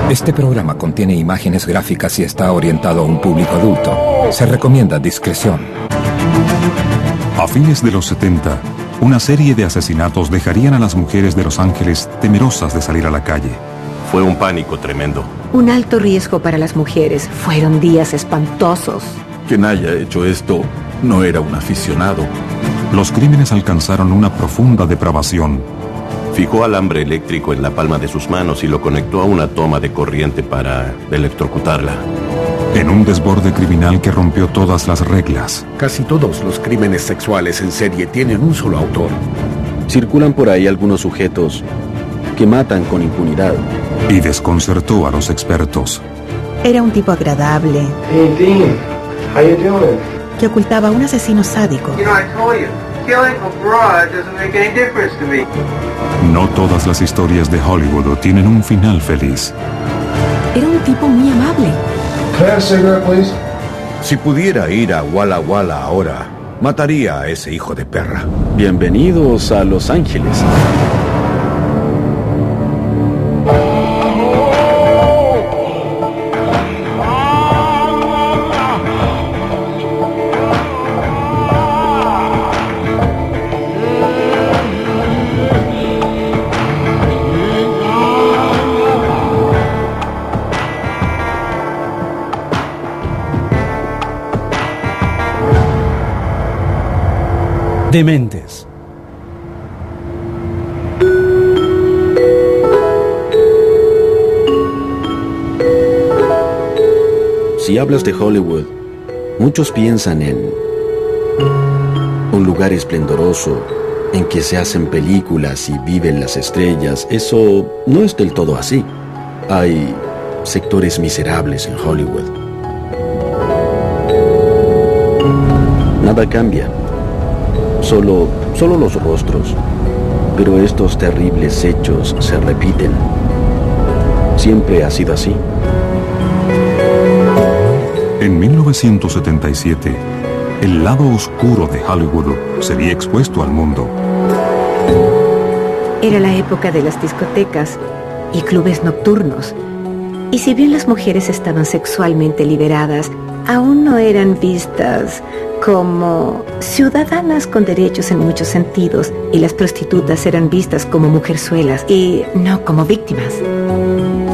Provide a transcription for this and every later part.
Este programa contiene imágenes gráficas y está orientado a un público adulto. Se recomienda discreción. A fines de los 70, una serie de asesinatos dejarían a las mujeres de Los Ángeles temerosas de salir a la calle. Fue un pánico tremendo. Un alto riesgo para las mujeres. Fueron días espantosos. Quien haya hecho esto no era un aficionado. Los crímenes alcanzaron una profunda depravación. Fijó alambre eléctrico en la palma de sus manos y lo conectó a una toma de corriente para electrocutarla. En un desborde criminal que rompió todas las reglas. Casi todos los crímenes sexuales en serie tienen un solo autor. Circulan por ahí algunos sujetos que matan con impunidad. Y desconcertó a los expertos. Era un tipo agradable. Hey, Dean. How you doing? Que ocultaba a un asesino sádico. You know, I told you, killing abroad doesn't make any difference to me. No todas las historias de Hollywood tienen un final feliz. Era un tipo muy amable. Can I have a cigarette, please? Si pudiera ir a Walla Walla ahora, mataría a ese hijo de perra. Bienvenidos a Los Ángeles. Dementes. Si hablas de Hollywood, muchos piensan en un lugar esplendoroso en que se hacen películas y viven las estrellas. Eso no es del todo así. Hay sectores miserables en Hollywood. Nada cambia. Solo los rostros. Pero estos terribles hechos se repiten. Siempre ha sido así. En 1977, el lado oscuro de Hollywood sería expuesto al mundo. Era la época de las discotecas y clubes nocturnos. Y si bien las mujeres estaban sexualmente liberadas, aún no eran vistas como ciudadanas con derechos en muchos sentidos, y las prostitutas eran vistas como mujerzuelas y no como víctimas.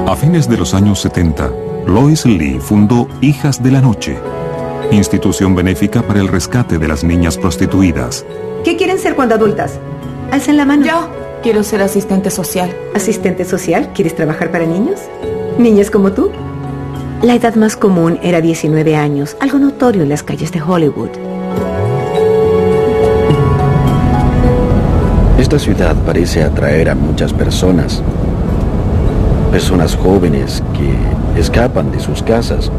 A fines de los años 70, Lois Lee fundó Hijas de la Noche, institución benéfica para el rescate de las niñas prostituidas. ¿Qué quieren ser cuando adultas? Alcen la mano. Yo quiero ser asistente social. ¿Asistente social? ¿Quieres trabajar para niños? ¿Niñas como tú? La edad más común era 19 años, algo notorio en las calles de Hollywood. Esta ciudad parece atraer a muchas personas. Personas jóvenes que escapan de sus casas,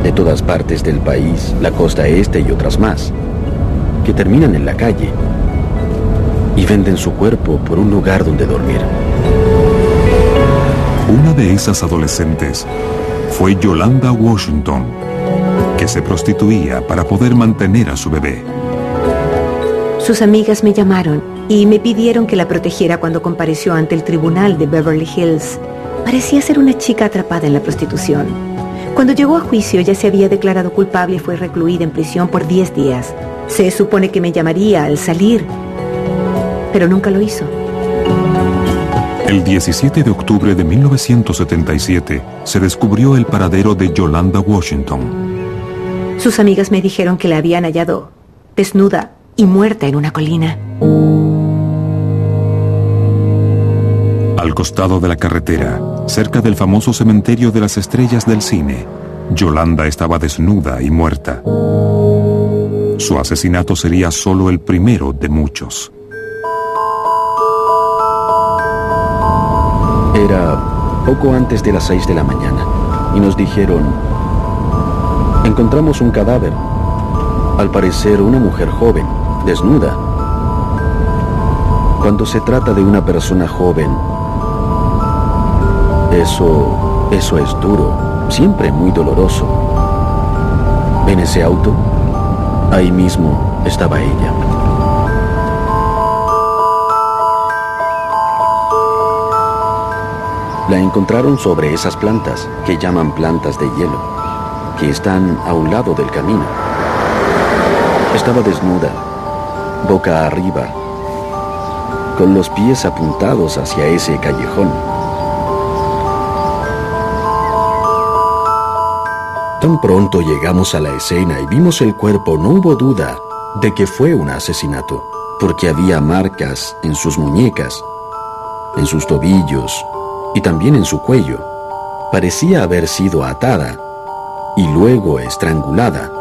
de todas partes del país, la costa este y otras más, que terminan en la calle y venden su cuerpo por un lugar donde dormir. Una de esas adolescentes fue Yolanda Washington, que se prostituía para poder mantener a su bebé. Sus amigas me llamaron y me pidieron que la protegiera cuando compareció ante el tribunal de Beverly Hills. Parecía ser una chica atrapada en la prostitución. Cuando llegó a juicio, ella se había declarado culpable y fue recluida en prisión por 10 días. Se supone que me llamaría al salir, pero nunca lo hizo. El 17 de octubre de 1977 se descubrió el paradero de Yolanda Washington. Sus amigas me dijeron que la habían hallado desnuda y muerta en una colina. Al costado de la carretera, cerca del famoso cementerio de las estrellas del cine, Yolanda estaba desnuda y muerta. Su asesinato sería solo el primero de muchos. Era poco antes de las 6 de la mañana y nos dijeron: encontramos un cadáver. Al parecer una mujer joven, desnuda. Cuando se trata de una persona joven, eso es duro, siempre muy doloroso. ¿Ven ese auto? Ahí mismo estaba ella. La encontraron sobre esas plantas, que llaman plantas de hielo, que están a un lado del camino. Estaba desnuda, boca arriba, con los pies apuntados hacia ese callejón. Tan pronto llegamos a la escena y vimos el cuerpo, no hubo duda de que fue un asesinato, porque había marcas en sus muñecas, en sus tobillos y también en su cuello. Parecía haber sido atada y luego estrangulada.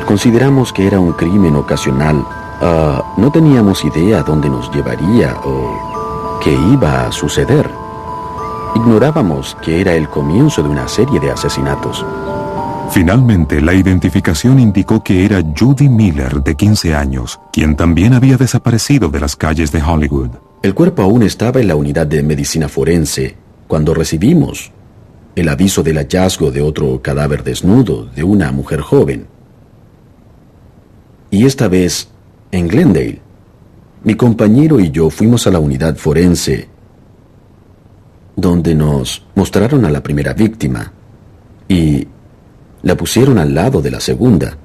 Consideramos que era un crimen ocasional. No teníamos idea dónde nos llevaría o qué iba a suceder. Ignorábamos que era el comienzo de una serie de asesinatos. Finalmente, la identificación indicó que era Judy Miller, de 15 años, quien también había desaparecido de las calles de Hollywood. El cuerpo aún estaba en la unidad de medicina forense cuando recibimos el aviso del hallazgo de otro cadáver desnudo de una mujer joven. Y esta vez en Glendale. Mi compañero y yo fuimos a la unidad forense, donde nos mostraron a la primera víctima y la pusieron al lado de la segunda,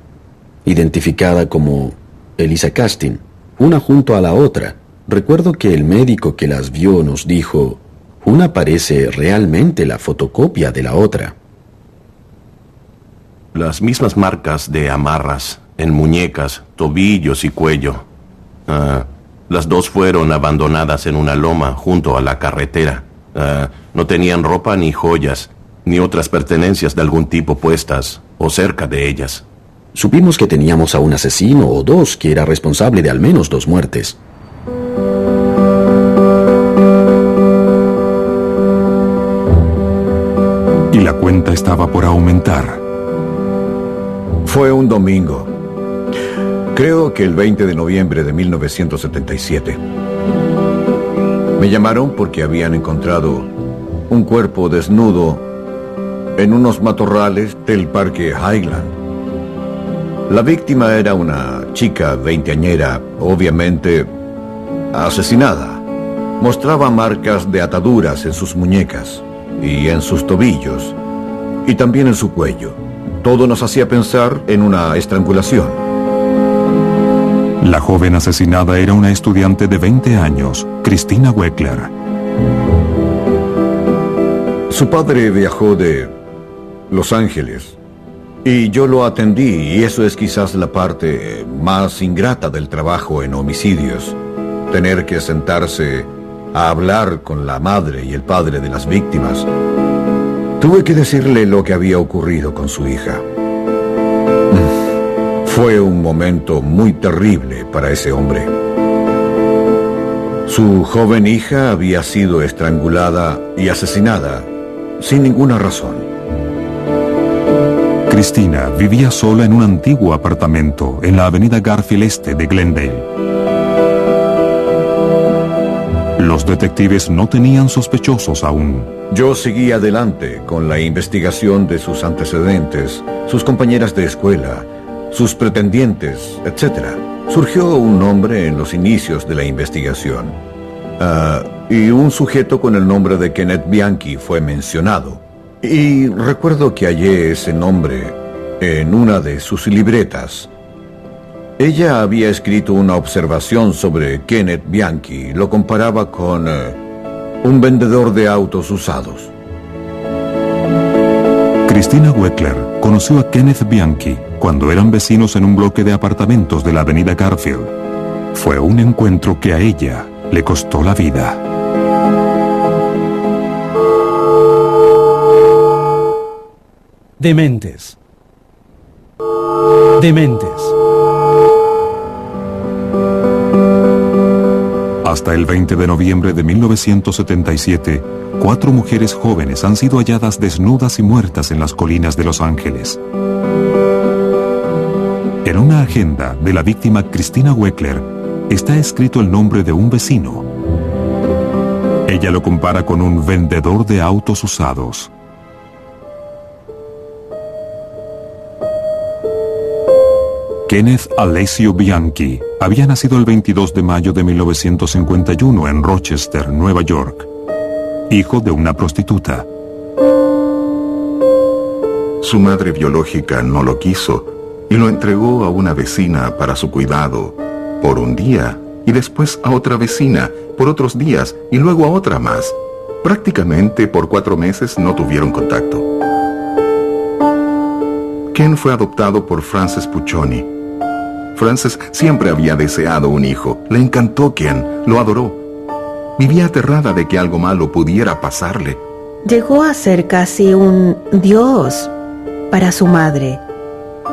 identificada como Elisa Castin, una junto a la otra. Recuerdo que el médico que las vio nos dijo: una parece realmente la fotocopia de la otra. Las mismas marcas de amarras en muñecas, tobillos y cuello. Las dos fueron abandonadas en una loma junto a la carretera. No tenían ropa ni joyas, ni otras pertenencias de algún tipo puestas o cerca de ellas. Supimos que teníamos a un asesino o dos que era responsable de al menos 2 muertes. Y la cuenta estaba por aumentar. Fue un domingo. Creo que el 20 de noviembre de 1977. Me llamaron porque habían encontrado un cuerpo desnudo en unos matorrales del parque Highland. La víctima era una chica veinteañera, obviamente asesinada. Mostraba marcas de ataduras en sus muñecas y en sus tobillos y también en su cuello. Todo nos hacía pensar en una estrangulación. La joven asesinada era una estudiante de 20 años, Christina Weckler. Su padre viajó de Los Ángeles y yo lo atendí, y eso es quizás la parte más ingrata del trabajo en homicidios. Tener que sentarse a hablar con la madre y el padre de las víctimas. Tuve que decirle lo que había ocurrido con su hija. Fue un momento muy terrible para ese hombre. Su joven hija había sido estrangulada y asesinada sin ninguna razón. Christina vivía sola en un antiguo apartamento en la avenida Garfield Este de Glendale. Los detectives no tenían sospechosos aún. Yo seguí adelante con la investigación de sus antecedentes, sus compañeras de escuela, sus pretendientes, etc. Surgió un nombre en los inicios de la investigación. Y un sujeto con el nombre de Kenneth Bianchi fue mencionado. Y recuerdo que hallé ese nombre en una de sus libretas. Ella había escrito una observación sobre Kenneth Bianchi. Lo comparaba con un vendedor de autos usados. Christina Weckler conoció a Kenneth Bianchi cuando eran vecinos en un bloque de apartamentos de la avenida Garfield. Fue un encuentro que a ella le costó la vida. Dementes. Dementes. Hasta el 20 de noviembre de 1977, 4 mujeres jóvenes han sido halladas desnudas y muertas en las colinas de Los Ángeles. En una agenda de la víctima Christina Weckler está escrito el nombre de un vecino. Ella lo compara con un vendedor de autos usados. Kenneth Alessio Bianchi había nacido el 22 de mayo de 1951 en Rochester, Nueva York. hijo de una prostituta. Su madre biológica no lo quiso y lo entregó a una vecina para su cuidado por un día y después a otra vecina por otros días y luego a otra más. Prácticamente por 4 meses no tuvieron contacto. Ken fue adoptado por Frances Puccioni. Frances siempre había deseado un hijo. Le encantó Ken, lo adoró. Vivía aterrada de que algo malo pudiera pasarle. Llegó a ser casi un dios para su madre.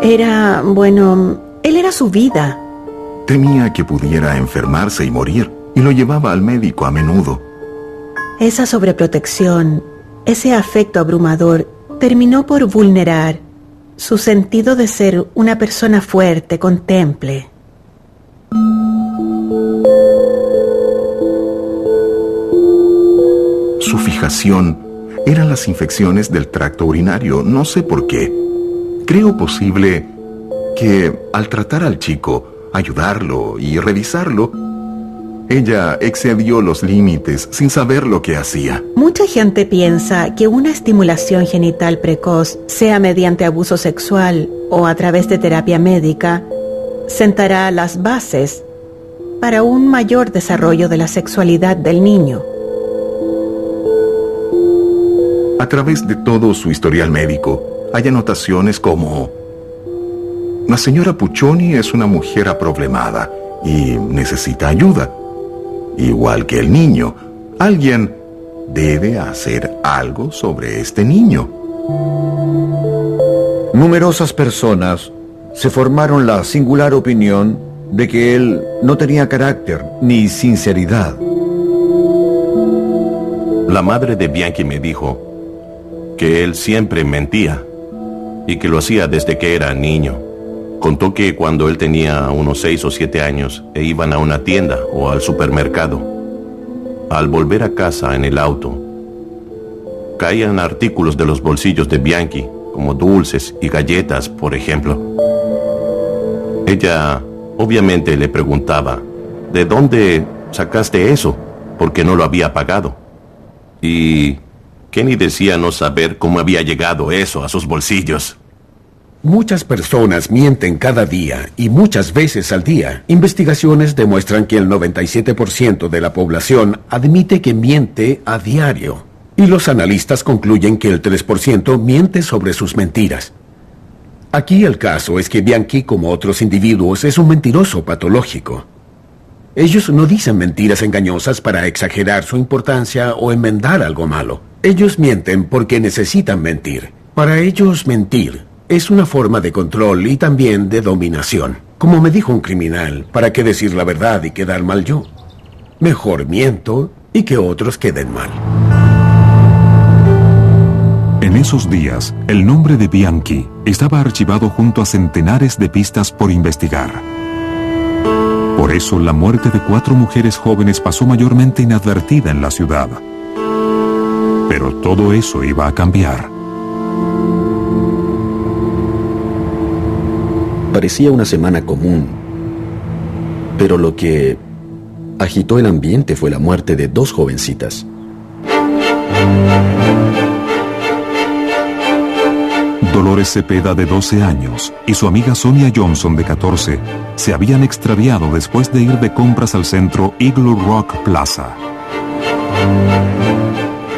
Él era su vida. Temía que pudiera enfermarse y morir, y lo llevaba al médico a menudo. Esa sobreprotección, ese afecto abrumador, terminó por vulnerar su sentido de ser una persona fuerte, con temple. Su fijación eran las infecciones del tracto urinario, no sé por qué. Creo posible que al tratar al chico, ayudarlo y revisarlo, ella excedió los límites sin saber lo que hacía. Mucha gente piensa que una estimulación genital precoz, sea mediante abuso sexual o a través de terapia médica, sentará las bases para un mayor desarrollo de la sexualidad del niño. A través de todo su historial médico, hay anotaciones como: la señora Puccioni es una mujer aproblemada y necesita ayuda. Igual que el niño, alguien debe hacer algo sobre este niño. Numerosas personas se formaron la singular opinión de que él no tenía carácter ni sinceridad. La madre de Bianchi me dijo que él siempre mentía y que lo hacía desde que era niño. Contó que cuando él tenía unos 6 o 7 años e iban a una tienda o al supermercado, al volver a casa en el auto, caían artículos de los bolsillos de Bianchi, como dulces y galletas, por ejemplo. Ella obviamente le preguntaba: ¿de dónde sacaste eso? Porque no lo había pagado. Y Kenny decía no saber cómo había llegado eso a sus bolsillos. Muchas personas mienten cada día y muchas veces al día. Investigaciones demuestran que el 97% de la población admite que miente a diario. Y los analistas concluyen que el 3% miente sobre sus mentiras. Aquí el caso es que Bianchi, como otros individuos, es un mentiroso patológico. Ellos no dicen mentiras engañosas para exagerar su importancia o enmendar algo malo. Ellos mienten porque necesitan mentir. Para ellos, mentir es una forma de control y también de dominación. Como me dijo un criminal, ¿para qué decir la verdad y quedar mal yo? Mejor miento y que otros queden mal. En esos días, el nombre de Bianchi estaba archivado junto a centenares de pistas por investigar. Por eso, la muerte de 4 mujeres jóvenes pasó mayormente inadvertida en la ciudad. Pero todo eso iba a cambiar. Parecía una semana común, pero lo que agitó el ambiente fue la muerte de 2 jovencitas. Dolores Cepeda, de 12 años, y su amiga Sonia Johnson, de 14, se habían extraviado después de ir de compras al centro Igloo Rock Plaza.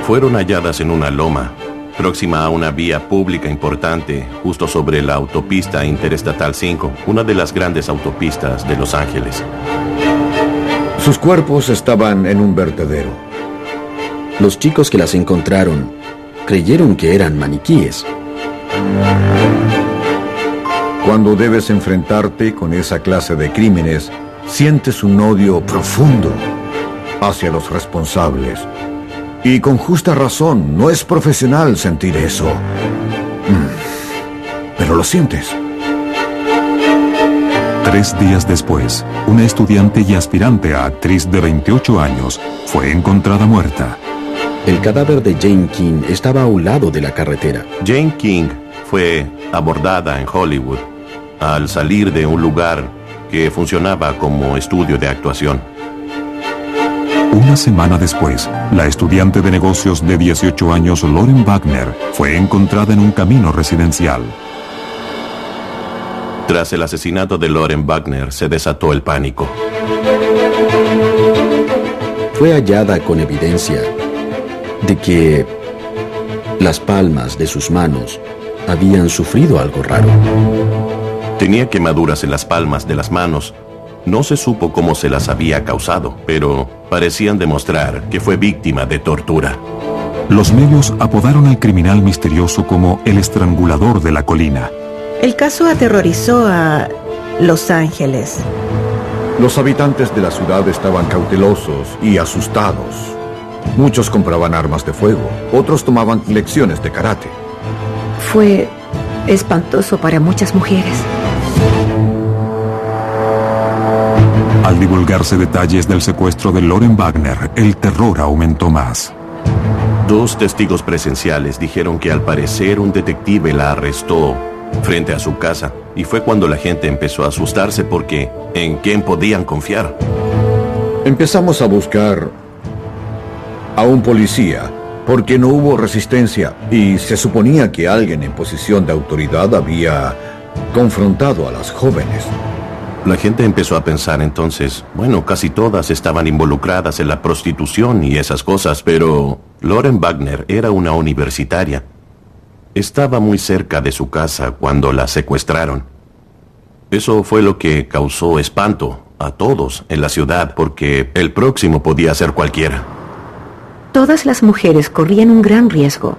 Fueron halladas en una loma, próxima a una vía pública importante, justo sobre la autopista Interestatal 5, una de las grandes autopistas de Los Ángeles. Sus cuerpos estaban en un vertedero. Los chicos que las encontraron creyeron que eran maniquíes. Cuando debes enfrentarte con esa clase de crímenes, sientes un odio profundo hacia los responsables. Y con justa razón, no es profesional sentir eso. Pero lo sientes. 3 días después, una estudiante y aspirante a actriz de 28 años fue encontrada muerta. El cadáver de Jane King estaba a un lado de la carretera. Jane King fue abordada en Hollywood al salir de un lugar que funcionaba como estudio de actuación. Una semana después, la estudiante de negocios de 18 años Lauren Wagner fue encontrada en un camino residencial. Tras el asesinato de Lauren Wagner, se desató el pánico. Fue hallada con evidencia de que las palmas de sus manos habían sufrido algo raro. Tenía quemaduras en las palmas de las manos. No se supo cómo se las había causado, pero parecían demostrar que fue víctima de tortura. Los medios apodaron al criminal misterioso como el estrangulador de la colina. El caso aterrorizó a Los Ángeles. Los habitantes de la ciudad estaban cautelosos y asustados. Muchos compraban armas de fuego, otros tomaban lecciones de karate. Fue espantoso para muchas mujeres. Al divulgarse detalles del secuestro de Lauren Wagner, el terror aumentó más. 2 testigos presenciales dijeron que al parecer un detective la arrestó frente a su casa, y fue cuando la gente empezó a asustarse porque ¿en quién podían confiar? Empezamos a buscar a un policía porque no hubo resistencia y se suponía que alguien en posición de autoridad había confrontado a las jóvenes. La gente empezó a pensar entonces, bueno, casi todas estaban involucradas en la prostitución y esas cosas, pero Lauren Wagner era una universitaria. Estaba muy cerca de su casa cuando la secuestraron. Eso fue lo que causó espanto a todos en la ciudad, porque el próximo podía ser cualquiera. Todas las mujeres corrían un gran riesgo,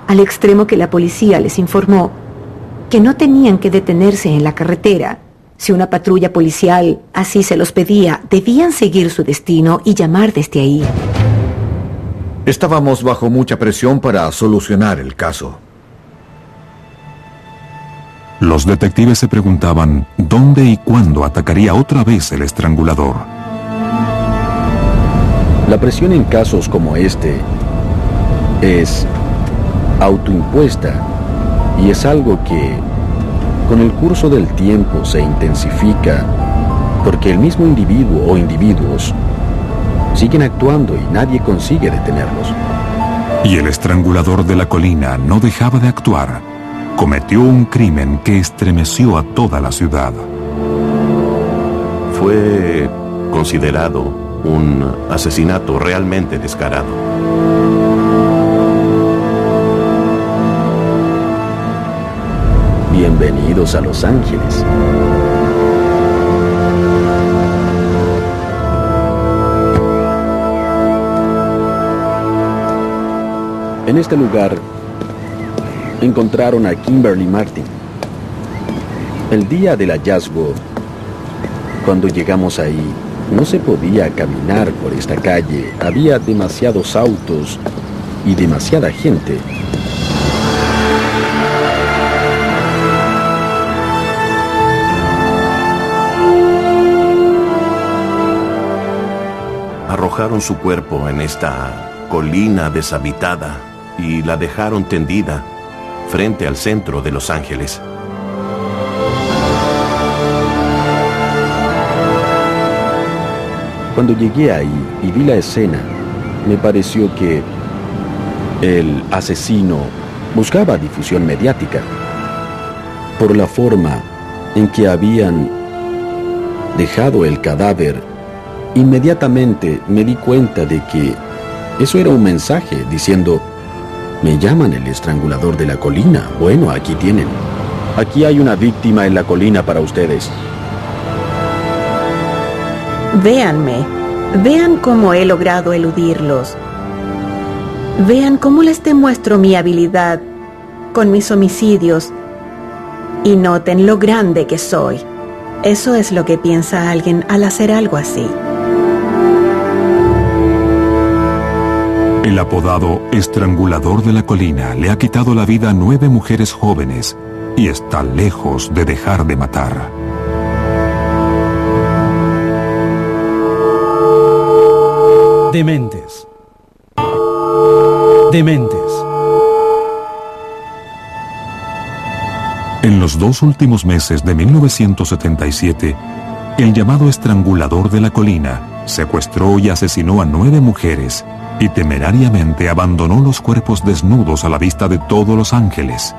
al extremo que la policía les informó que no tenían que detenerse en la carretera. Si una patrulla policial así se los pedía, debían seguir su destino y llamar desde ahí. Estábamos bajo mucha presión para solucionar el caso. Los detectives se preguntaban dónde y cuándo atacaría otra vez el estrangulador. La presión en casos como este es autoimpuesta y es algo que con el curso del tiempo se intensifica porque el mismo individuo o individuos siguen actuando y nadie consigue detenerlos. Y el estrangulador de la colina no dejaba de actuar. Cometió un crimen que estremeció a toda la ciudad. Fue considerado un asesinato realmente descarado. Bienvenidos a Los Ángeles. En este lugar encontraron a Kimberly Martin. El día del hallazgo, cuando llegamos ahí, no se podía caminar por esta calle. Había demasiados autos y demasiada gente. Arrojaron su cuerpo en esta colina deshabitada y la dejaron tendida frente al centro de Los Ángeles. Cuando llegué ahí y vi la escena, me pareció que el asesino buscaba difusión mediática por la forma en que habían dejado el cadáver. Inmediatamente me di cuenta de que eso era un mensaje diciendo: me llaman el estrangulador de la colina. Bueno, aquí tienen. Aquí hay una víctima en la colina para ustedes. Véanme, vean cómo he logrado eludirlos. Vean cómo les demuestro mi habilidad con mis homicidios. Y noten lo grande que soy. Eso es lo que piensa alguien al hacer algo así. El apodado estrangulador de la colina le ha quitado la vida a 9 mujeres jóvenes y está lejos de dejar de matar. Dementes. Dementes. En los 2 últimos meses de 1977, el llamado estrangulador de la colina secuestró y asesinó a 9 mujeres y temerariamente abandonó los cuerpos desnudos a la vista de todos los ángeles.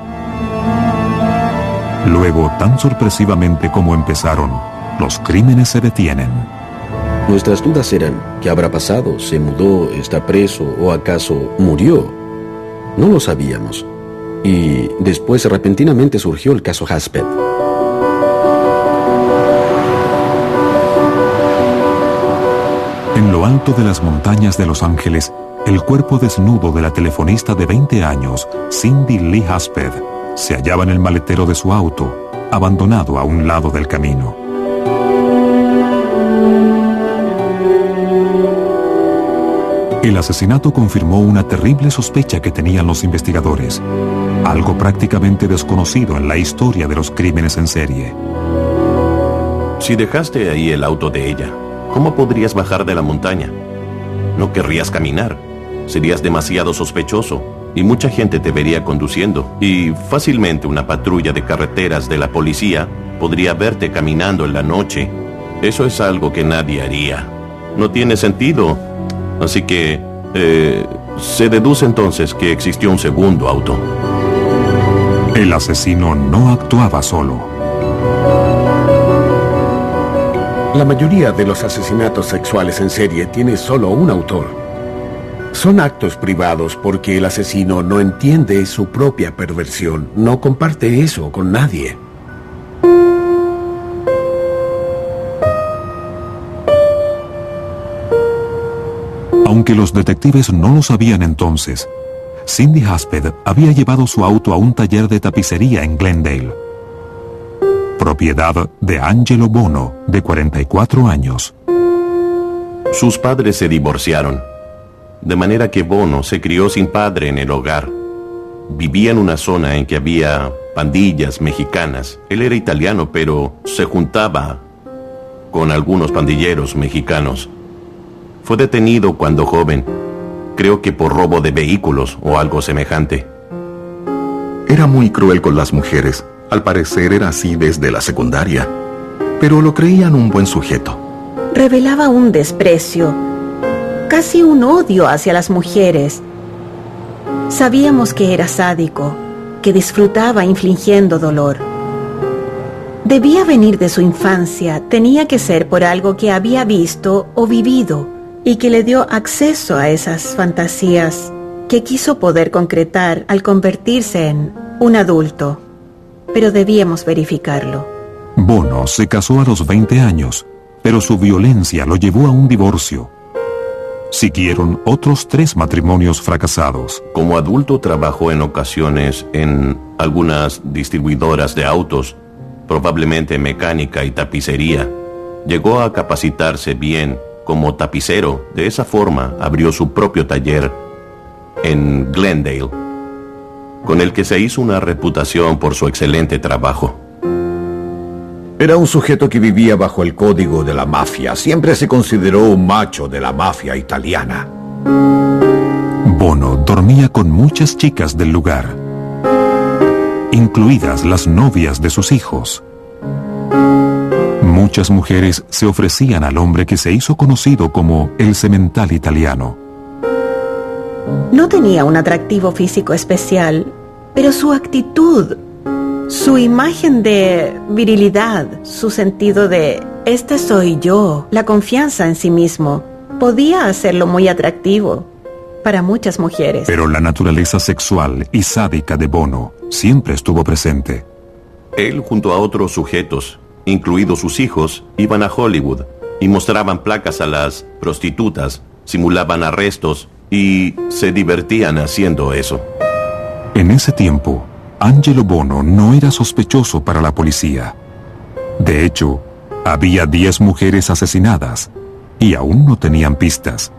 Luego, tan sorpresivamente como empezaron, los crímenes se detienen. Nuestras dudas eran: ¿qué habrá pasado? ¿Se mudó? ¿Está preso? ¿O acaso murió? No lo sabíamos. Y después repentinamente surgió el caso Hasped. En lo alto de las montañas de Los Ángeles, el cuerpo desnudo de la telefonista de 20 años, Cindy Lee Hasped, se hallaba en el maletero de su auto, abandonado a un lado del camino. El asesinato confirmó una terrible sospecha que tenían los investigadores, algo prácticamente desconocido en la historia de los crímenes en serie. Si dejaste ahí el auto de ella, ¿cómo podrías bajar de la montaña? No querrías caminar. Serías demasiado sospechoso y mucha gente te vería conduciendo. Y fácilmente una patrulla de carreteras de la policía podría verte caminando en la noche. Eso es algo que nadie haría. No tiene sentido. Así que se deduce entonces que existió un segundo auto. El asesino no actuaba solo. La mayoría de los asesinatos sexuales en serie tiene solo un autor. Son actos privados porque el asesino no entiende su propia perversión, no comparte eso con nadie. Aunque los detectives no lo sabían entonces, Cindy Hasped había llevado su auto a un taller de tapicería en Glendale, propiedad de Angelo Bono, de 44 años. Sus padres se divorciaron, de manera que Bono se crió sin padre en el hogar. Vivía en una zona en que había pandillas mexicanas. Él era italiano, pero se juntaba con algunos pandilleros mexicanos. Fue detenido cuando joven, creo que por robo de vehículos o algo semejante. Era muy cruel con las mujeres. Al parecer era así desde la secundaria, pero lo creían un buen sujeto. Revelaba un desprecio, casi un odio hacia las mujeres. Sabíamos que era sádico, que disfrutaba infligiendo dolor. Debía venir de su infancia, tenía que ser por algo que había visto o vivido y que le dio acceso a esas fantasías que quiso poder concretar al convertirse en un adulto. Pero debíamos verificarlo. Bono se casó a los 20 años, pero su violencia lo llevó a un divorcio. Siguieron otros 3 matrimonios fracasados. Como adulto trabajó en ocasiones en algunas distribuidoras de autos, probablemente mecánica y tapicería. Llegó a capacitarse bien como tapicero. De esa forma abrió su propio taller en Glendale, con el que se hizo una reputación por su excelente trabajo. Era un sujeto que vivía bajo el código de la mafia. Siempre se consideró un macho de la mafia italiana. Bono dormía con muchas chicas del lugar, incluidas las novias de sus hijos. Muchas mujeres se ofrecían al hombre que se hizo conocido como el semental italiano. No tenía un atractivo físico especial, pero su actitud, su imagen de virilidad, su sentido de "este soy yo", la confianza en sí mismo, podía hacerlo muy atractivo para muchas mujeres. Pero la naturaleza sexual y sádica de Bono siempre estuvo presente. Él, junto a otros sujetos, incluidos sus hijos, iban a Hollywood y mostraban placas a las prostitutas, simulaban arrestos y se divertían haciendo eso. En ese tiempo, Angelo Bono no era sospechoso para la policía. De hecho, había 10 mujeres asesinadas y aún no tenían pistas.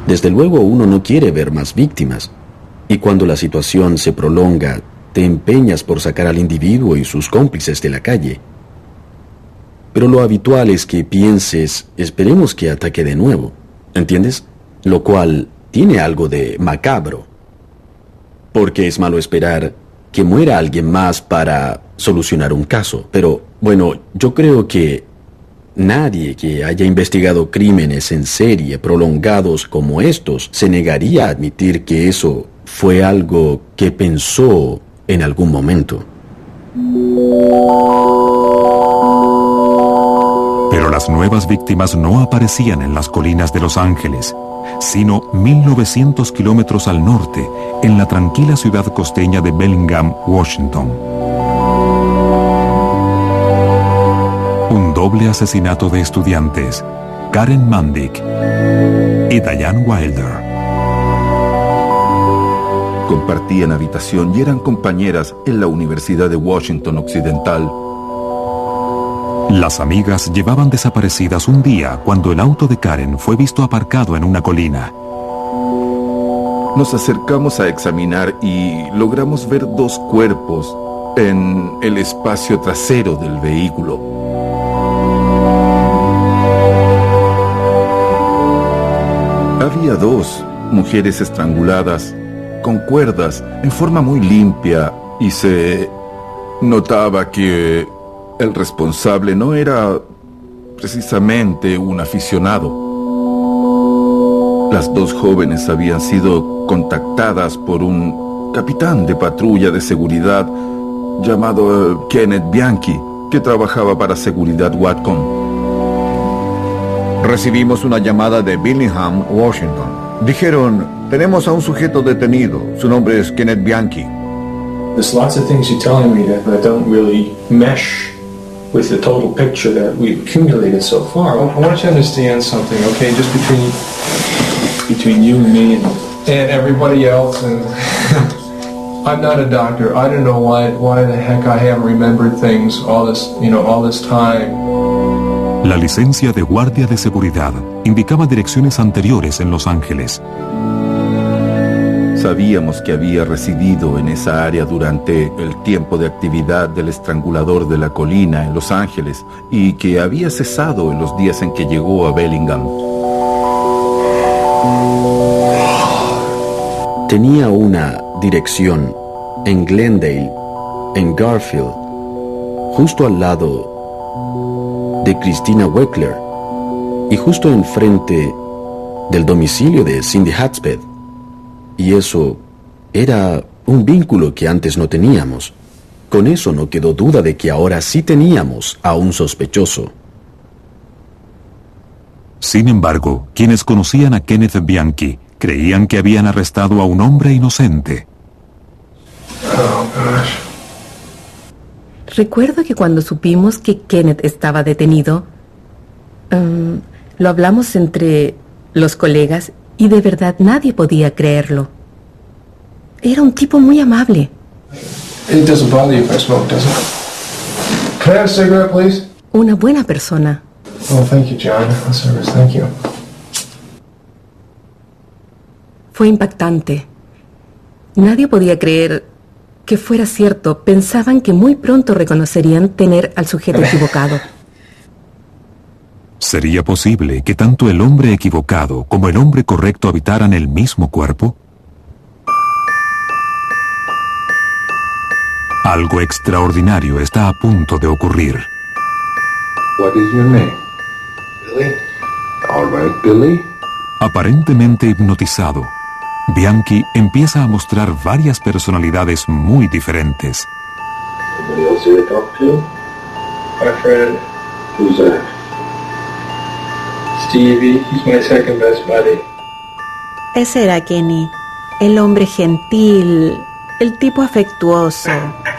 Desde luego uno no quiere ver más víctimas, y cuando la situación se prolonga, te empeñas por sacar al individuo y sus cómplices de la calle. Pero lo habitual es que pienses, esperemos que ataque de nuevo, ¿entiendes? Lo cual tiene algo de macabro. Porque es malo esperar que muera alguien más para solucionar un caso. Pero, bueno, yo creo que nadie que haya investigado crímenes en serie prolongados como estos se negaría a admitir que eso fue algo que pensó en algún momento. Pero las nuevas víctimas no aparecían en las colinas de Los Ángeles, sino 1900 kilómetros al norte, en la tranquila ciudad costeña de Bellingham, Washington. Un doble asesinato de estudiantes, Karen Mandic y Diane Wilder. Compartían habitación y eran compañeras en la Universidad de Washington Occidental. Las amigas llevaban desaparecidas un día cuando el auto de Karen fue visto aparcado en una colina. Nos acercamos a examinar y logramos ver dos cuerpos en el espacio trasero del vehículo. Había dos mujeres estranguladas con cuerdas en forma muy limpia y se notaba que el responsable no era precisamente un aficionado. Las dos jóvenes habían sido contactadas por un capitán de patrulla de seguridad llamado Kenneth Bianchi, que trabajaba para Seguridad Whatcom. Recibimos una llamada de Bellingham, Washington. Dijeron, tenemos a un sujeto detenido. Su nombre es Kenneth Bianchi. There's lots of things you're telling me that don't really mesh with the total picture that we've accumulated so far. I want you to understand something, okay? Just between you and me and everybody else. And I'm not a doctor. I don't know why the heck I haven't remembered things all this time. La licencia de guardia de seguridad indicaba direcciones anteriores en Los Ángeles. Sabíamos que había residido en esa área durante el tiempo de actividad del estrangulador de la colina en Los Ángeles y que había cesado en los días en que llegó a Bellingham. Tenía una dirección en Glendale, en Garfield, justo al lado de Christina Weckler y justo enfrente del domicilio de Cindy Hatzpeth. Y eso era un vínculo que antes no teníamos. Con eso no quedó duda de que ahora sí teníamos a un sospechoso. Sin embargo, quienes conocían a Kenneth Bianchi creían que habían arrestado a un hombre inocente. Recuerdo que cuando supimos que Kenneth estaba detenido, lo hablamos entre los colegas y de verdad nadie podía creerlo. Era un tipo muy amable. It doesn't bother you if I smoke, does it? Can I have a cigarette, please? Una buena persona. Oh, thank you, John. Service, thank you. Fue impactante. Nadie podía creer que fuera cierto. Pensaban que muy pronto reconocerían tener al sujeto equivocado. ¿Sería posible que tanto el hombre equivocado como el hombre correcto habitaran el mismo cuerpo? Algo extraordinario está a punto de ocurrir. What is your name? Billy. All right, Billy. Aparentemente hipnotizado, Bianchi empieza a mostrar varias personalidades muy diferentes. Anybody else here to talk to? My friend. Who's that? Stevie. He's my second best buddy. Ese era Kenny, el hombre gentil, el tipo afectuoso.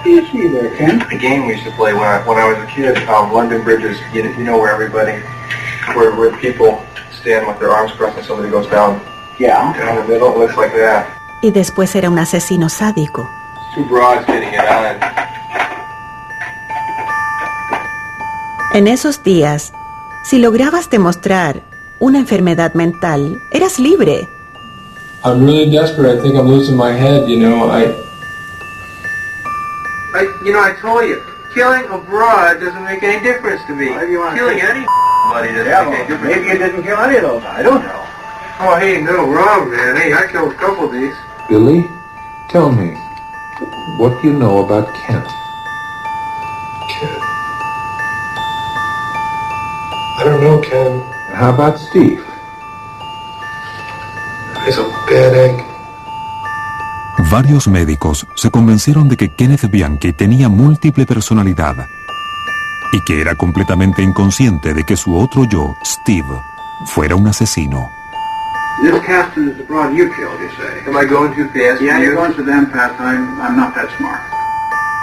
You see there, Ken? The game we used to play when I was a kid, London Bridges, you know where where people stand with their arms crossed and somebody goes down. Yeah. Down the middle, it looks like that. Y después era un asesino sádico. Two broads getting it on. En esos días, si lograbas demostrar una enfermedad mental, eras libre. I'm really desperate. I think I'm losing my head, I told you, killing a broad doesn't make any difference to me. Killing anybody doesn't make any difference. Maybe you didn't kill any of those. I don't know. Oh, hey, no, wrong, man. Hey, I killed a couple of these. Billy, tell me, what do you know about Kent? Kent. How about Steve? He's a bad egg. Varios médicos se convencieron de que Kenneth Bianchi tenía múltiple personalidad y que era completamente inconsciente de que su otro yo, Steve, fuera un asesino. This captain is the broad you killed, you say? Am I going too fast? Yeah, you're going too damn fast. I'm not that smart.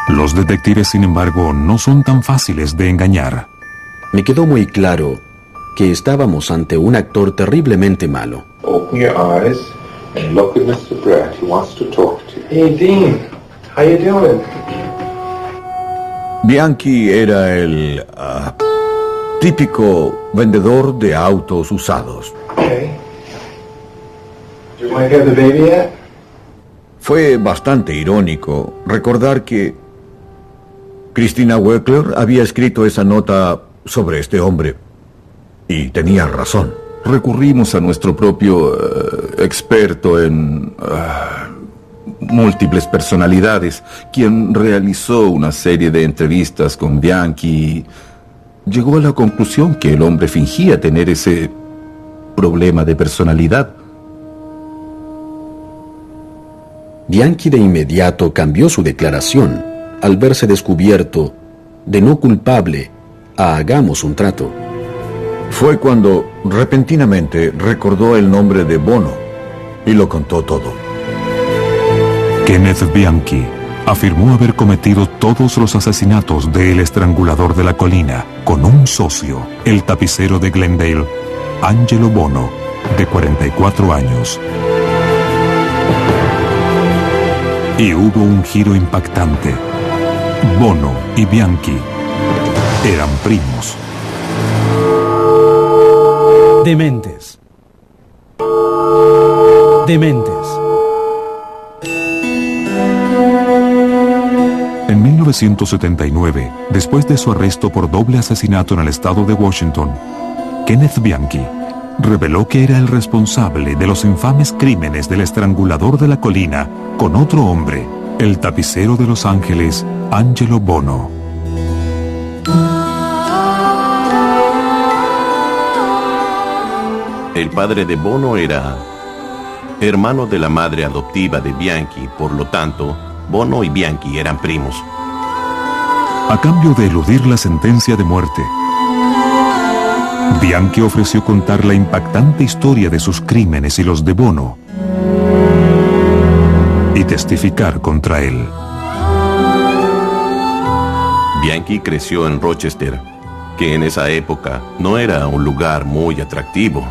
Los detectives, sin embargo, no son tan fáciles de engañar. Me quedó muy claro que estábamos ante un actor terriblemente malo. Open your eyes and look at Mr. Brett. He wants to talk to you. Hey, Dean. How you doing? Bianchi era el típico vendedor de autos usados. Okay. Did your wife have the baby yet? Fue bastante irónico recordar que Christina Weckler había escrito esa nota sobre este hombre. Y tenía razón. Recurrimos a nuestro propio experto en múltiples personalidades, quien realizó una serie de entrevistas con Bianchi y llegó a la conclusión que el hombre fingía tener ese problema de personalidad. Bianchi de inmediato cambió su declaración al verse descubierto de no culpable a hagamos un trato. Fue cuando repentinamente recordó el nombre de Bono y lo contó todo. Kenneth Bianchi afirmó haber cometido todos los asesinatos del estrangulador de la colina con un socio, el tapicero de Glendale, Angelo Bono, de 44 años. Y hubo un giro impactante. Bono y Bianchi eran primos. Dementes. Dementes. En 1979, después de su arresto por doble asesinato en el estado de Washington, Kenneth Bianchi reveló que era el responsable de los infames crímenes del estrangulador de la colina con otro hombre, el tapicero de Los Ángeles, Angelo Bono. El padre de Bono era hermano de la madre adoptiva de Bianchi, por lo tanto, Bono y Bianchi eran primos. A cambio de eludir la sentencia de muerte, Bianchi ofreció contar la impactante historia de sus crímenes y los de Bono y testificar contra él. Bianchi creció en Rochester, que en esa época no era un lugar muy atractivo,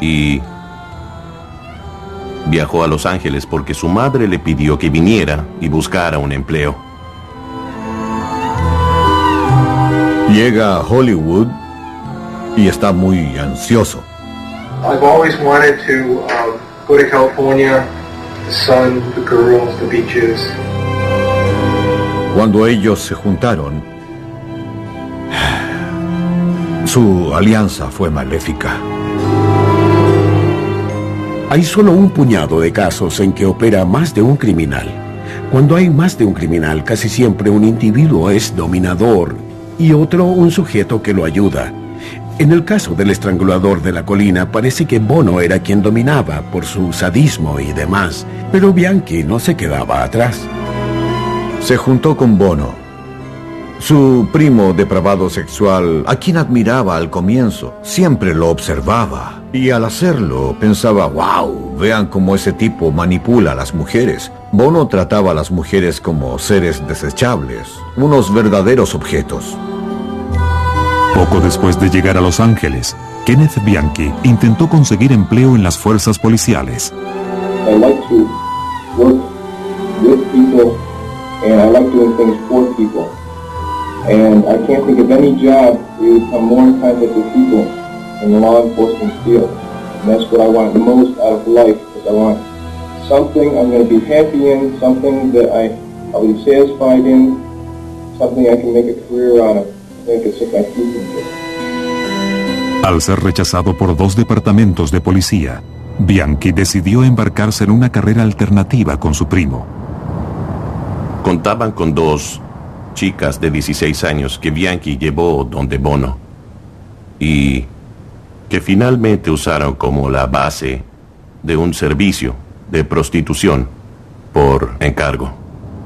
y viajó a Los Ángeles porque su madre le pidió que viniera y buscara un empleo. Llega a Hollywood y está muy ansioso. I've always wanted to go to California, the sun, the girls, the beaches. Cuando ellos se juntaron, su alianza fue maléfica. Hay solo un puñado de casos en que opera más de un criminal. Cuando hay más de un criminal, casi siempre un individuo es dominador y otro un sujeto que lo ayuda. En el caso del estrangulador de la colina, parece que Bono era quien dominaba por su sadismo y demás, pero Bianchi no se quedaba atrás. Se juntó con Bono, su primo depravado sexual, a quien admiraba al comienzo. Siempre lo observaba y al hacerlo pensaba, wow, vean cómo ese tipo manipula a las mujeres. Bono trataba a las mujeres como seres desechables, unos verdaderos objetos. Poco después de llegar a Los Ángeles, Kenneth Bianchi intentó conseguir empleo en las fuerzas policiales. I like to work with people and I like doing things for people. And I can't think of any job where you become more in contact with people in the law enforcement field. And that's what I want most out of life, because I want something I'm going to be happy in, something that I'll be satisfied in, something I can make a career out of. I can stick my teeth into. Al ser rechazado por 2 departamentos de policía, Bianchi decidió embarcarse en una carrera alternativa con su primo. Contaban con 2 chicas de 16 años que Bianchi llevó donde Bono. Y que finalmente usaron como la base de un servicio de prostitución por encargo.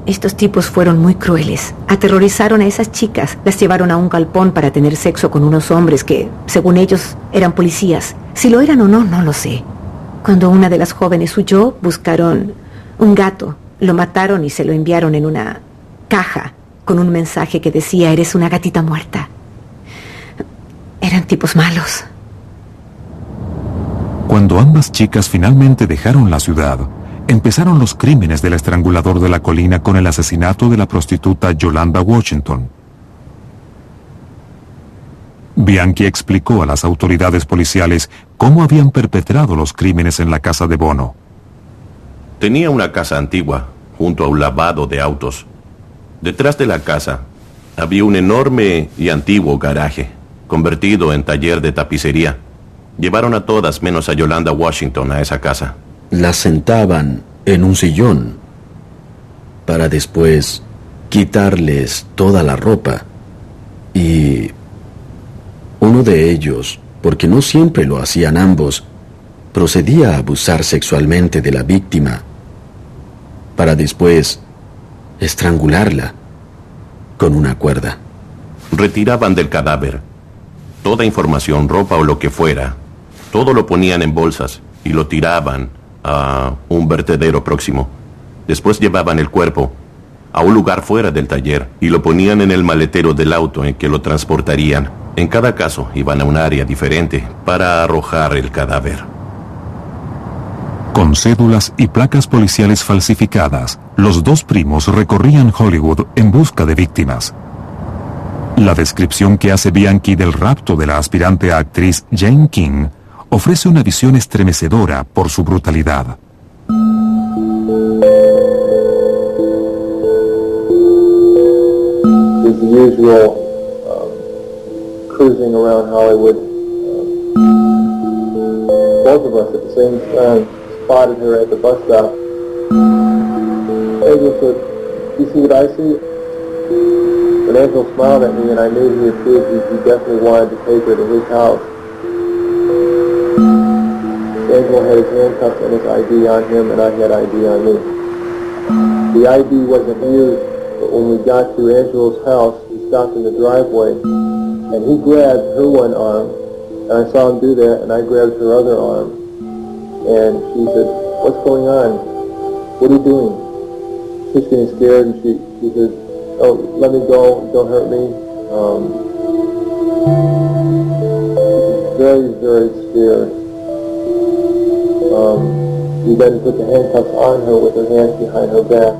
Estos tipos fueron muy crueles. Aterrorizaron a esas chicas, las llevaron a un galpón para tener sexo con unos hombres que, según ellos, eran policías. Si lo eran o no, no lo sé. Cuando una de las jóvenes huyó, buscaron un gato, lo mataron y se lo enviaron en una caja con un mensaje que decía: eres una gatita muerta. Eran tipos malos. Cuando ambas chicas finalmente dejaron la ciudad, empezaron los crímenes del estrangulador de la colina con el asesinato de la prostituta Yolanda Washington. Bianchi explicó a las autoridades policiales cómo habían perpetrado los crímenes en la casa de Bono. Tenía una casa antigua, junto a un lavado de autos. Detrás de la casa había un enorme y antiguo garaje, convertido en taller de tapicería. Llevaron a todas menos a Yolanda Washington a esa casa. Las sentaban en un sillón para después quitarles toda la ropa. Y uno de ellos, porque no siempre lo hacían ambos, procedía a abusar sexualmente de la víctima para después estrangularla con una cuerda. Retiraban del cadáver toda información, ropa o lo que fuera. Todo lo ponían en bolsas y lo tiraban a un vertedero próximo. Después llevaban el cuerpo a un lugar fuera del taller y lo ponían en el maletero del auto en que lo transportarían. En cada caso iban a un área diferente para arrojar el cadáver. Con cédulas y placas policiales falsificadas, los dos primos recorrían Hollywood en busca de víctimas. La descripción que hace Bianchi del rapto de la aspirante a actriz Jane King ofrece una visión estremecedora por su brutalidad. It's the usual cruising around Hollywood. Both of us at the same time spotted her at the bus stop. Angel said, "You see what I see?" And Angel smiled at me, and I knew he approved. He definitely wanted to take her to his house. Angel had his handcuffs and his ID on him, and I had ID on me. The ID wasn't used, but when we got to Angelo's house, he stopped in the driveway, and he grabbed her one arm, and I saw him do that, and I grabbed her other arm, and she said, "What's going on? What are you doing?" She's getting scared, and she said, "Oh, let me go, don't hurt me." Very, very scared. He then put the handcuffs on her with her hands behind her back.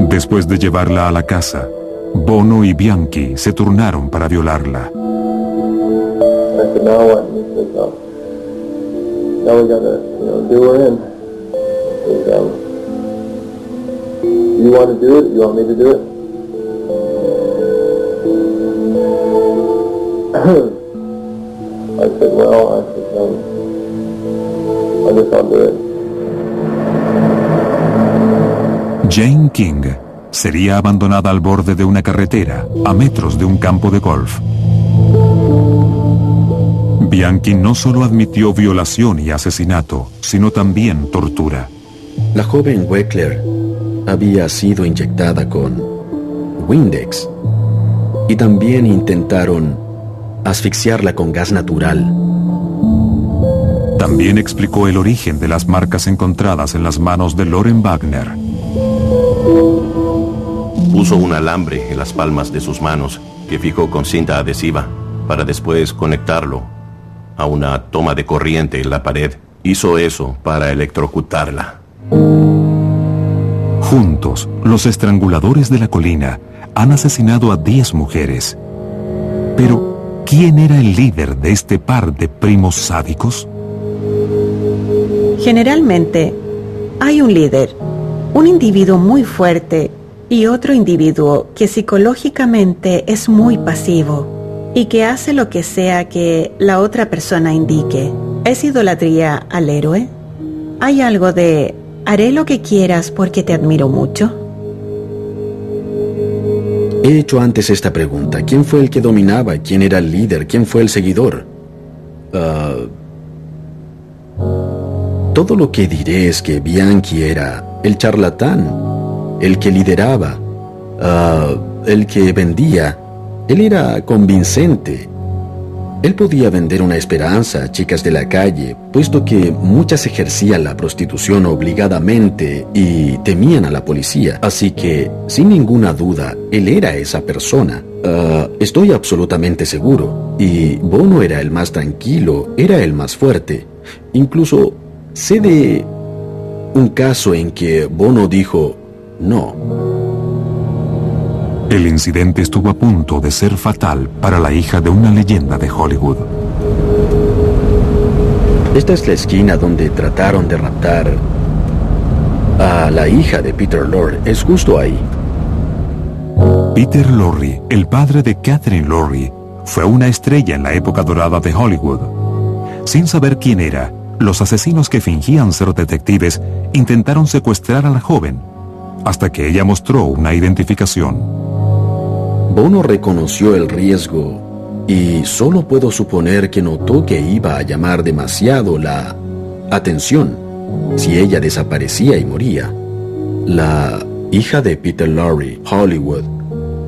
Después de llevarla a la casa, Bono y Bianchi se turnaron para violarla. I said, "Now what?" And he said, "Now we gotta, do her in." He said, "You want to do it? You want me to do it?" I said, "Well, I guess I'll do it." Jane King sería abandonada al borde de una carretera, a metros de un campo de golf. Bianchi no solo admitió violación y asesinato, sino también tortura. La joven Weckler había sido inyectada con Windex y también intentaron asfixiarla con gas natural. También explicó el origen de las marcas encontradas en las manos de Loren Wagner. Puso un alambre en las palmas de sus manos que fijó con cinta adhesiva para después conectarlo a una toma de corriente en la pared. Hizo eso para electrocutarla. Juntos, los estranguladores de la colina han asesinado a 10 mujeres. Pero, ¿quién era el líder de este par de primos sádicos? Generalmente, hay un líder, un individuo muy fuerte y otro individuo que psicológicamente es muy pasivo y que hace lo que sea que la otra persona indique. ¿Es idolatría al héroe? ¿Hay algo de haré lo que quieras porque te admiro mucho? He hecho antes esta pregunta. ¿Quién fue el que dominaba? ¿Quién era el líder? ¿Quién fue el seguidor? Todo lo que diré es que Bianchi era el charlatán, el que lideraba, el que vendía. Él era convincente. Él podía vender una esperanza a chicas de la calle, puesto que muchas ejercían la prostitución obligadamente y temían a la policía. Así que, sin ninguna duda, él era esa persona. Estoy absolutamente seguro. Y Bono era el más tranquilo, era el más fuerte. Incluso sé de un caso en que Bono dijo no. El incidente estuvo a punto de ser fatal para la hija de una leyenda de Hollywood. Esta es la esquina donde trataron de raptar a la hija de Peter Lorre. Es justo ahí. Peter Lorre, el padre de Catherine Lorre, fue una estrella en la época dorada de Hollywood. Sin saber quién era, los asesinos que fingían ser detectives intentaron secuestrar a la joven, hasta que ella mostró una identificación. Bono reconoció el riesgo y solo puedo suponer que notó que iba a llamar demasiado la atención si ella desaparecía y moría. La hija de Peter Lorre, Hollywood,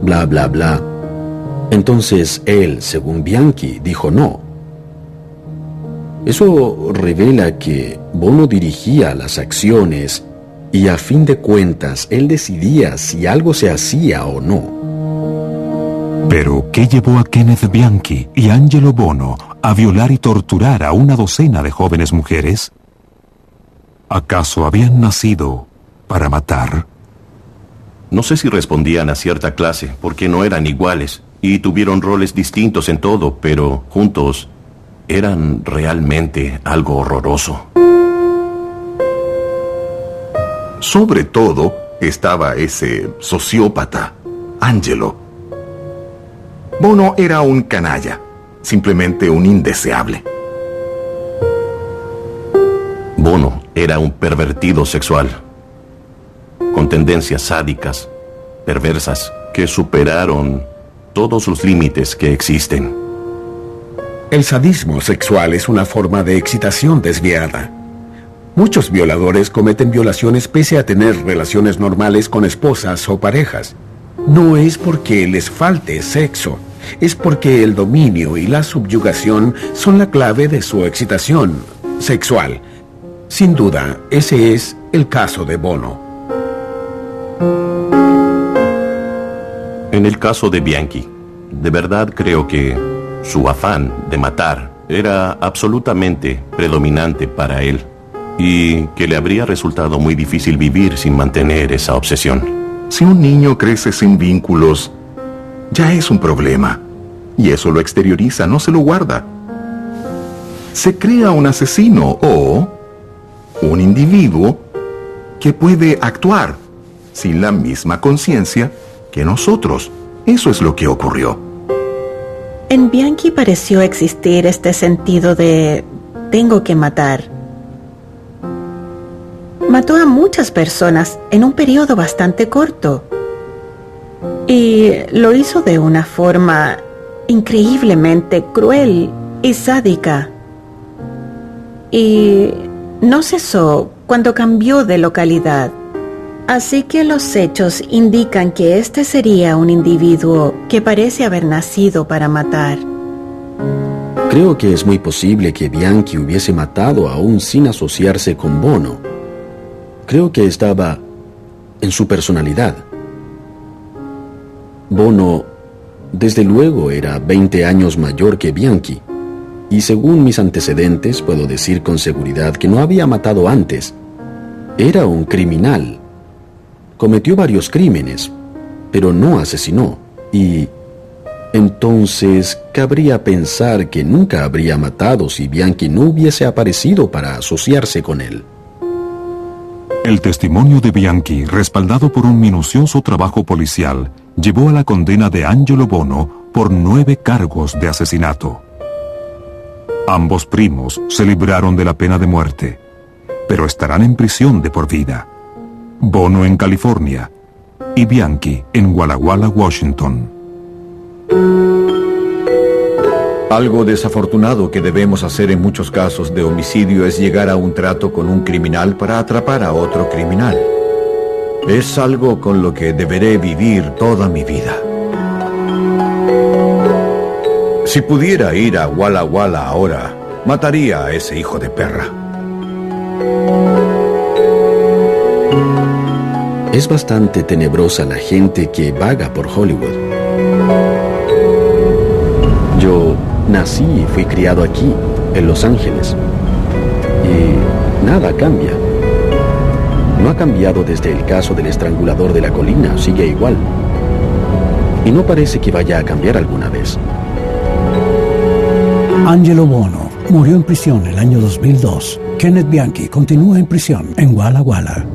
bla bla bla. Entonces él, según Bianchi, dijo no. Eso revela que Bono dirigía las acciones y a fin de cuentas él decidía si algo se hacía o no. Pero, ¿qué llevó a Kenneth Bianchi y Angelo Bono a violar y torturar a una docena de jóvenes mujeres? ¿Acaso habían nacido para matar? No sé si respondían a cierta clase, porque no eran iguales, y tuvieron roles distintos en todo, pero juntos eran realmente algo horroroso. Sobre todo estaba ese sociópata, Angelo. Bono era un canalla, simplemente un indeseable. Bono era un pervertido sexual, con tendencias sádicas, perversas, que superaron todos los límites que existen. El sadismo sexual es una forma de excitación desviada. Muchos violadores cometen violaciones pese a tener relaciones normales con esposas o parejas. No es porque les falte sexo, es porque el dominio y la subyugación son la clave de su excitación sexual. Sin duda, ese es el caso de Bono. En el caso de Bianchi, de verdad creo que su afán de matar era absolutamente predominante para él y que le habría resultado muy difícil vivir sin mantener esa obsesión. Si un niño crece sin vínculos, ya es un problema. Y eso lo exterioriza, no se lo guarda. Se crea un asesino o un individuo que puede actuar sin la misma conciencia que nosotros. Eso es lo que ocurrió. En Bianchi pareció existir este sentido de tengo que matar. Mató a muchas personas en un periodo bastante corto. Y lo hizo de una forma increíblemente cruel y sádica. Y no cesó cuando cambió de localidad. Así que los hechos indican que este sería un individuo que parece haber nacido para matar. Creo que es muy posible que Bianchi hubiese matado aún sin asociarse con Bono. Creo que estaba en su personalidad. Bono, desde luego, era 20 años mayor que Bianchi, y según mis antecedentes puedo decir con seguridad que no había matado antes. Era un criminal. Cometió varios crímenes, pero no asesinó, y entonces cabría pensar que nunca habría matado si Bianchi no hubiese aparecido para asociarse con él. El testimonio de Bianchi, respaldado por un minucioso trabajo policial, llevó a la condena de Angelo Bono por 9 cargos de asesinato. Ambos primos se libraron de la pena de muerte, pero estarán en prisión de por vida. Bono en California y Bianchi, en Walla Walla, Washington. Algo desafortunado que debemos hacer en muchos casos de homicidio es llegar a un trato con un criminal para atrapar a otro criminal. Es algo con lo que deberé vivir toda mi vida. Si pudiera ir a Walla Walla ahora, mataría a ese hijo de perra. Es bastante tenebrosa la gente que vaga por Hollywood. Yo nací y fui criado aquí, en Los Ángeles. Y nada cambia. No ha cambiado desde el caso del estrangulador de la colina, sigue igual. Y no parece que vaya a cambiar alguna vez. Angelo Buono murió en prisión el año 2002. Kenneth Bianchi continúa en prisión en Walla Walla.